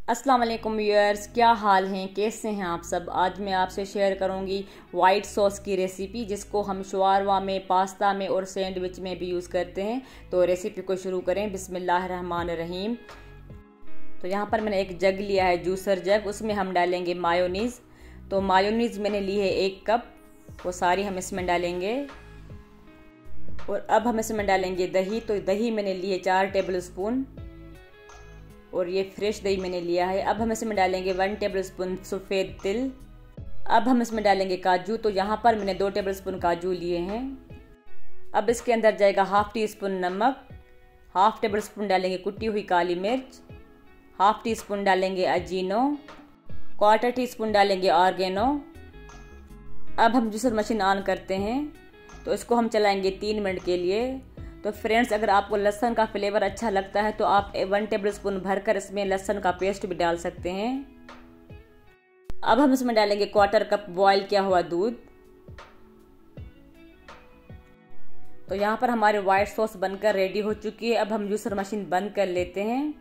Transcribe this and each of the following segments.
अस्सलाम वालेकुम व्यूअर्स, क्या हाल हैं, कैसे हैं आप सब। आज मैं आपसे शेयर करूंगी वाइट सॉस की रेसिपी, जिसको हम शवारमा में, पास्ता में और सैंडविच में भी यूज़ करते हैं। तो रेसिपी को शुरू करें। बिस्मिल्लाहिर्रहमानिर्रहीम। तो यहाँ पर मैंने एक जग लिया है, जूसर जग। उसमें हम डालेंगे मायोनीज़। तो मायोनीज़ मैंने ली है 1 कप, वो सारी हम इसमें डालेंगे। और अब हम इसमें डालेंगे दही। तो दही मैंने ली है 4 टेबल स्पून, और ये फ्रेश दही मैंने लिया है। अब हम इसमें डालेंगे 1 टेबल स्पून सफ़ेद तिल। अब हम इसमें डालेंगे काजू। तो यहाँ पर मैंने 2 टेबल स्पून काजू लिए हैं। अब इसके अंदर जाएगा हाफ़ टी स्पून नमक, हाफ़ टेबल स्पून डालेंगे कुटी हुई काली मिर्च, हाफ़ टी स्पून डालेंगे अजीनो, 1/4 टी स्पून डालेंगे ऑर्गेनो। अब हम जूसर मशीन ऑन करते हैं, तो इसको हम चलाएंगे 3 मिनट के लिए। तो फ्रेंड्स, अगर आपको लहसुन का फ्लेवर अच्छा लगता है तो आप 1 टेबल स्पून भरकर इसमें लहसुन का पेस्ट भी डाल सकते हैं। अब हम इसमें डालेंगे 1/4 कप बॉयल किया हुआ दूध। तो यहाँ पर हमारे वाइट सॉस बनकर रेडी हो चुकी है। अब हम जूसर मशीन बंद कर लेते हैं।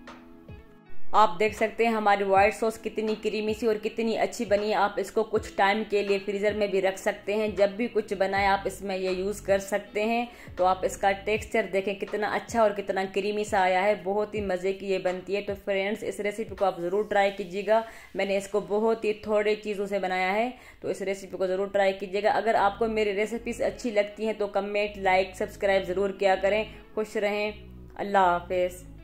आप देख सकते हैं हमारी वाइट सॉस कितनी क्रीमी सी और कितनी अच्छी बनी है। आप इसको कुछ टाइम के लिए फ्रीज़र में भी रख सकते हैं। जब भी कुछ बनाए आप इसमें ये यूज़ कर सकते हैं। तो आप इसका टेक्सचर देखें कितना अच्छा और कितना क्रीमी सा आया है। बहुत ही मज़े की ये बनती है। तो फ्रेंड्स, इस रेसिपी को आप ज़रूर ट्राई कीजिएगा। मैंने इसको बहुत ही थोड़े चीज़ों से बनाया है, तो इस रेसिपी को ज़रूर ट्राई कीजिएगा। अगर आपको मेरी रेसिपीज़ अच्छी लगती हैं तो कमेंट, लाइक, सब्सक्राइब ज़रूर किया करें। खुश रहें। अल्लाह हाफिज़।